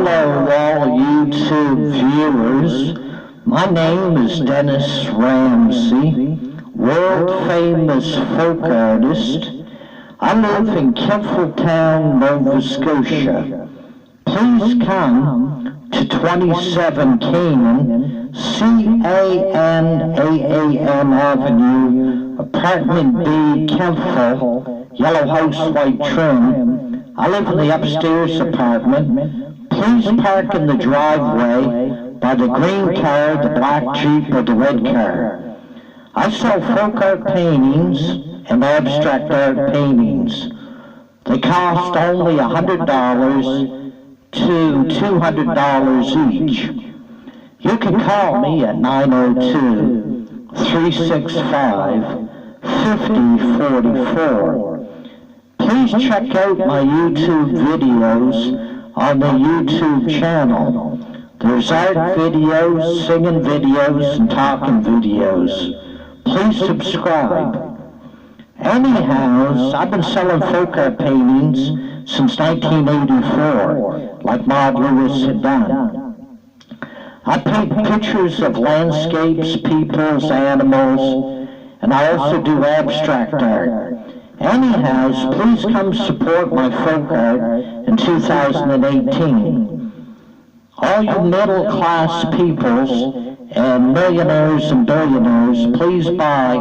Hello, all YouTube viewers. My name is Dennis Ramsey, world-famous folk artist. I live in Kemfletown, Nova Scotia. Please come to 27 Canaan, C-A-N-A-A-N Avenue, Apartment B, Kempfel, Yellow House, White Trim. I live in the upstairs apartment. Please park in the driveway by the green car, the black Jeep, or the red car. I sell folk art paintings and abstract art paintings. They cost only $100 to $200 each. You can call me at 902-365-5044. Please check out my YouTube videos on the YouTube channel. There's art videos, singing videos, and talking videos. Please subscribe. Anyhow, I've been selling folk art paintings since 1984, like Maud Lewis had done. I paint pictures of landscapes, peoples, animals, and I also do abstract art. Anyhow, please come support my folk art in 2018. All you middle-class peoples and millionaires and billionaires, please buy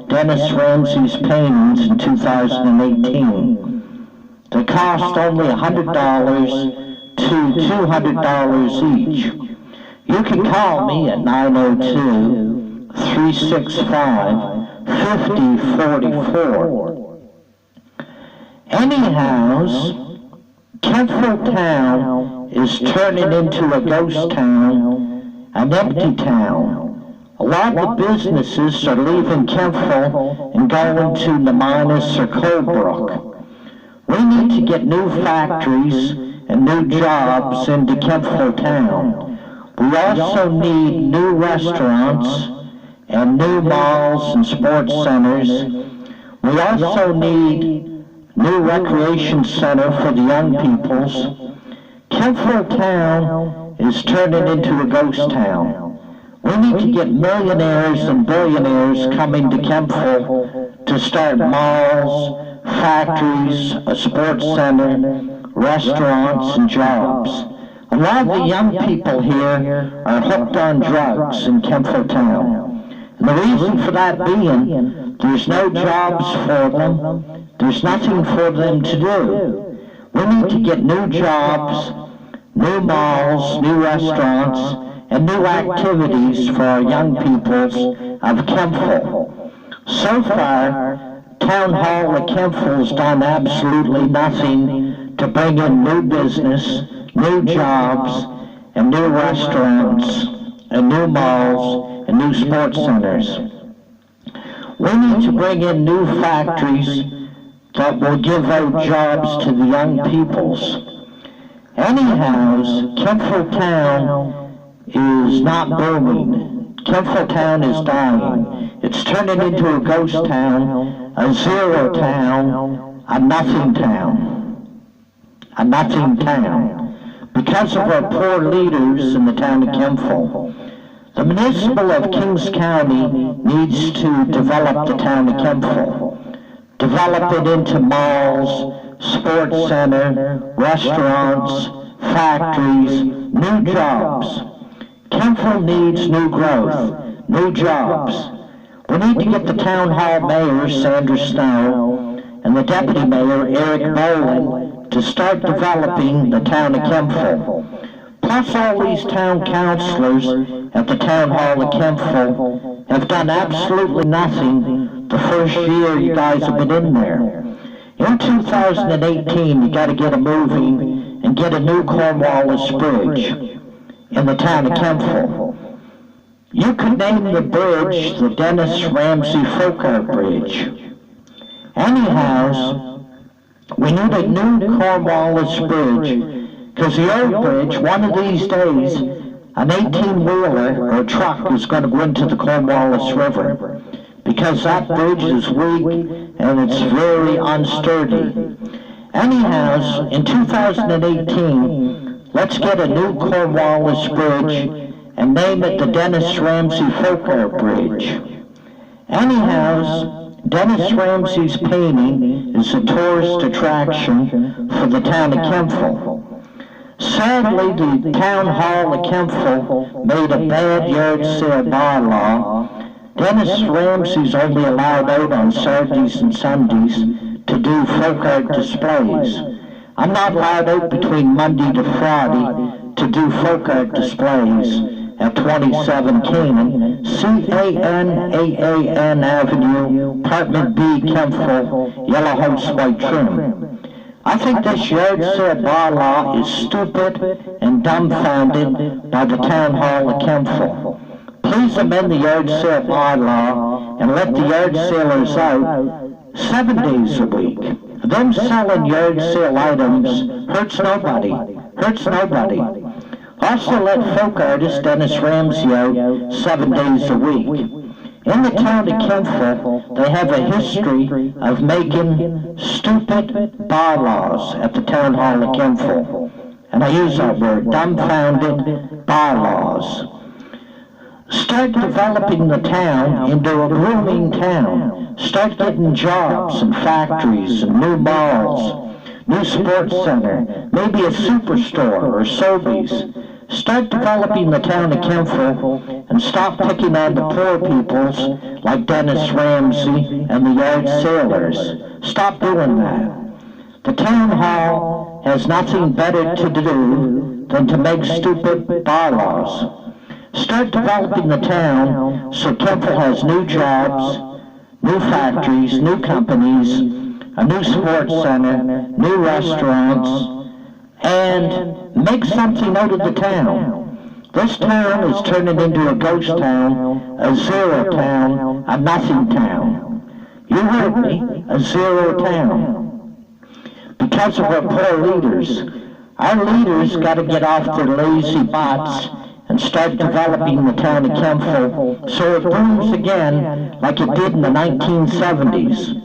Dennis Ramsey's paintings in 2018. They cost only $100 to $200 each. You can call me at 902-365-5044. Anyhow, Kemfletown is turning into a ghost town, an empty town. A lot of the businesses are leaving Kempfel and going to Neminus or Colebrook. We need to get new factories and new jobs into Kemfletown. We also need new restaurants and new malls and sports centers. We also need new recreation center for the young peoples. Kemfletown is turning into a ghost town. We need to get millionaires and billionaires coming to Kempfel to start malls, factories, a sports center, restaurants, and jobs. A lot of the young people here are hooked on drugs in Kemfletown. And the reason for that being, there's no jobs for them. There's nothing for them to do. We need to get new jobs, new malls, new restaurants, and new activities for our young peoples of Kempfel. So far, Town Hall of Kempfel has done absolutely nothing to bring in new business, new jobs, and new restaurants, and new malls, and new sports centers. We need to bring in new factories that will give out jobs to the young peoples. Anyhow, Kemfletown is not booming. Kemfletown is dying. It's turning into a ghost town, a zero town, a nothing town. A nothing town. Because of our poor leaders in the town of Kempfel. The municipal of Kings County needs to develop the town of Kempfel. Develop it into malls, sports center, restaurants, factories, new jobs. Kempfel needs new growth, new jobs. We need to get the town hall mayor, Sandra Snow, and the deputy mayor, Eric Boland, to start developing the town of Kempfel. Plus all these town councilors at the town hall of Kempfel have done absolutely nothing the first year you guys have been in there. In 2018, you got to get a moving and get a new Cornwallis Bridge in the town of Kempfel. You could name the bridge the Dennis Ramsey Folk Art Bridge. Anyhow, we need a new Cornwallis Bridge, because the old bridge, one of these days, an 18-wheeler or a truck is going to go into the Cornwallis River, because that bridge is weak and it's very unsturdy. Anyhow, in 2018, Let's get a new Cornwallis Bridge and name it the Dennis Ramsay Folk Art Bridge. Anyhow, Dennis Ramsay's painting is a tourist attraction for the town of Kempville. Sadly, the town hall of Kempville made a bad yard sale bylaw. Dennis Ramsay's only allowed out on Saturdays and Sundays to do folk art displays. I'm not allowed out between Monday to Friday to do folk art displays at 27 Canaan, Canaan Avenue, Apartment B, Kempville, Yellow House, White Trim. I think this yard sale bylaw is stupid and dumbfounded by the town hall of Kempville. Please amend the yard sale bylaw and let the yard salers out 7 days a week. Them selling yard sale items hurts nobody. Also let folk artist Dennis Ramsay out 7 days a week. In the town of Kempville, they have a history of making stupid bylaws at the town hall of Kempville. And I use that word, dumbfounded bylaws. Start developing the town into a booming town. Start getting jobs and factories and new malls, new sports center, maybe a superstore or Sobeys. Start developing the town of Kempville and stop picking on the poor peoples like Dennis Ramsay and the yard sailors. Stop doing that. The town hall has nothing better to do than to make stupid bylaws. Start developing the town so Kempville has new jobs, new factories, new companies, a new sports center, new restaurants, and make something out of the town. This town is turning into a ghost town, a zero town, a nothing town. You heard me, a zero town. Because of our poor leaders. Our leaders got to get off their lazy butts and start developing the town of Kempville so it booms again like it did in the 1970s.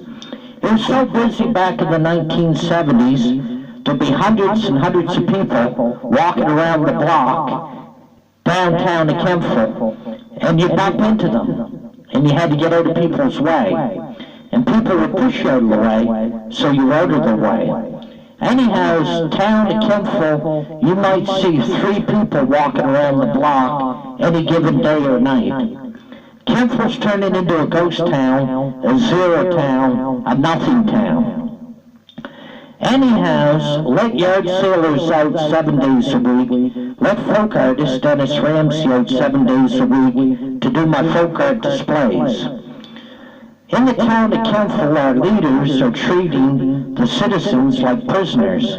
It was so busy back in the 1970s, there'd be hundreds and hundreds of people walking around the block downtown of Kempville, and you bump into them, and you had to get out of people's way. And people would push you out of the way, so you out of the way. Anyhow, town of Kempville, you might see 3 people walking around the block any given day or night. Kempville's turning into a ghost town, a zero town, a nothing town. Anyhow, let yard sailors out 7 days a week. Let folk artist Dennis Ramsay out 7 days a week to do my folk art displays. In the town of Kempville, our leaders are treating the citizens like prisoners.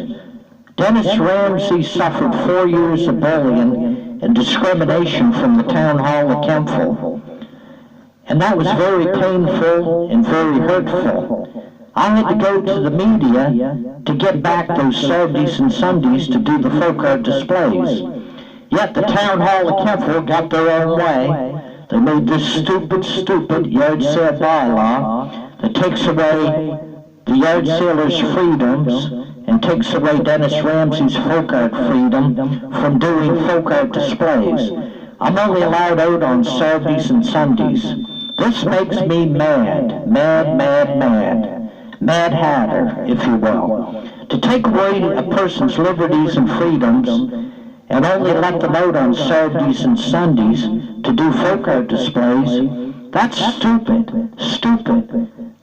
Dennis Ramsay suffered 4 years of bullying and discrimination from the town hall of Kempville. And that was very painful and very hurtful. I had to go to the media to get back those Saturdays and Sundays to do the folk art displays. Yet the town hall of Kempville got their own way. They made this stupid yard sale bylaw that takes away the yard sailors' freedoms and takes away Dennis Ramsay's folk art freedom from doing folk art displays. I'm only allowed out on Saturdays and Sundays. This makes me mad. Mad Hatter, if you will. To take away a person's liberties and freedoms and only let them out on Saturdays and Sundays to do folk art displays, that's stupid.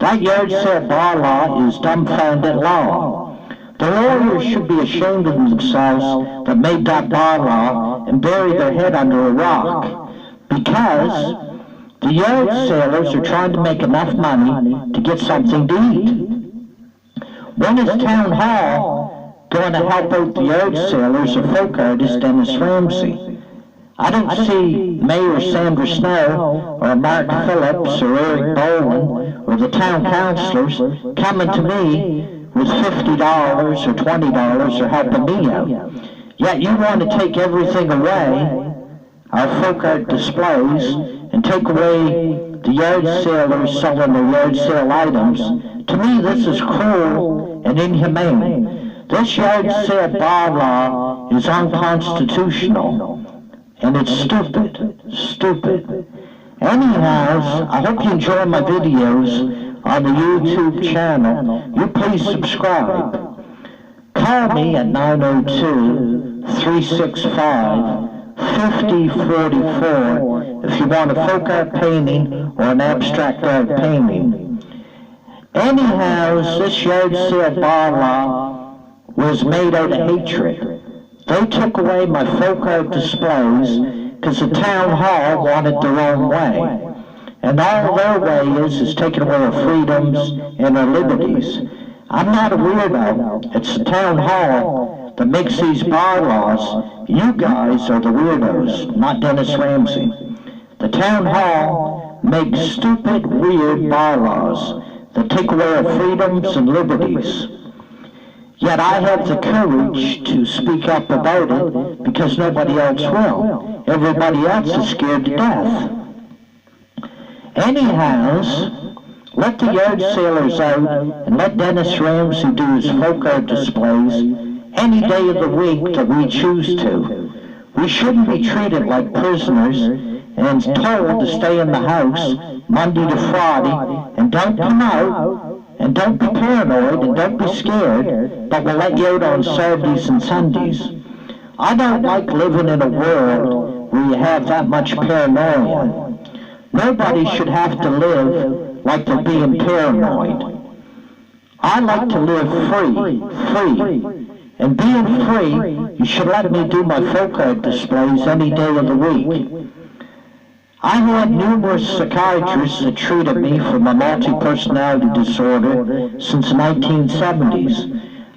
That yard sale bylaw is dumbfounded law. The lawyers should be ashamed of themselves that made that bylaw and bury their head under a rock, because the yard sailors are trying to make enough money to get something to eat. When is Town Hall going to help out the yard sailors or folk artist Dennis Ramsay? I don't see Mayor Sandra Snow or Mark Phillips or Eric Boland or the town councilors coming to me with $50 or $20 or helping me out. Yet you want to take everything away, our folk art displays, and take away the yard sailors selling their yard sale items. To me, this is cruel and inhumane. This yard sale bylaw is unconstitutional, and it's stupid. Anyhow, I hope you enjoy my videos on the YouTube channel. You please subscribe. Call me at 902-365-5044 if you want a folk art painting or an abstract art painting. Anyhow, this yard sale bylaw was made out of hatred. They took away my folk art displays because the town hall wanted their own way. And all their way is taking away our freedoms and our liberties. I'm not a weirdo. It's the town hall that makes these bylaws. You guys are the weirdos, not Dennis Ramsay. The town hall makes stupid, weird bylaws that take away our freedoms and liberties. Yet I have the courage to speak up about it because nobody else will. Everybody else is scared to death. Anyhow, let the yard sailors out and let Dennis Ramsay do his folk art displays any day of the week that we choose to. We shouldn't be treated like prisoners and told to stay in the house Monday to Friday and don't come out and don't be paranoid and don't be scared, but we'll let you out on Saturdays and Sundays. I don't like living in a world where you have that much paranoia. Nobody should have to live like they're being paranoid. I like to live free. And being free, you should let me do my folk art displays any day of the week. I had numerous psychiatrists that treated me for my multi-personality disorder since the 1970s.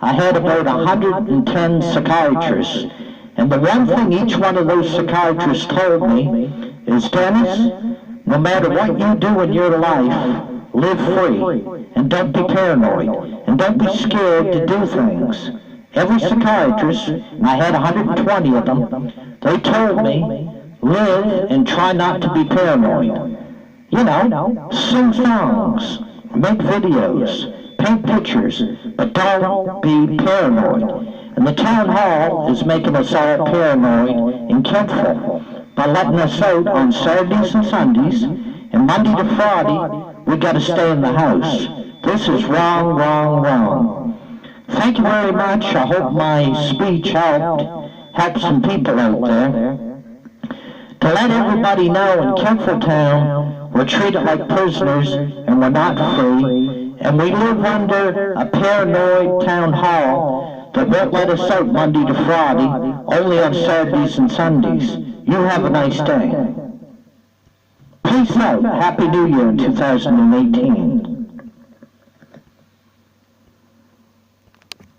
I had about 110 psychiatrists. And the one thing each one of those psychiatrists told me is, Dennis, no matter what you do in your life, live free, and don't be paranoid, and don't be scared to do things. Every psychiatrist, and I had 120 of them, they told me, live and try not to be paranoid. You know, sing songs, make videos, paint pictures, but don't be paranoid. And the town hall is making us all paranoid in Kempville by letting us out on Saturdays and Sundays, and Monday to Friday, we got to stay in the house. This is wrong. Thank you very much. I hope my speech helped some people out there. To let everybody know in Kempville Town, we're treated like prisoners and we're not free, and we live under a paranoid town hall that won't let us out Monday to Friday, only on Saturdays and Sundays. You have a nice day. Peace out. Happy New Year in 2018.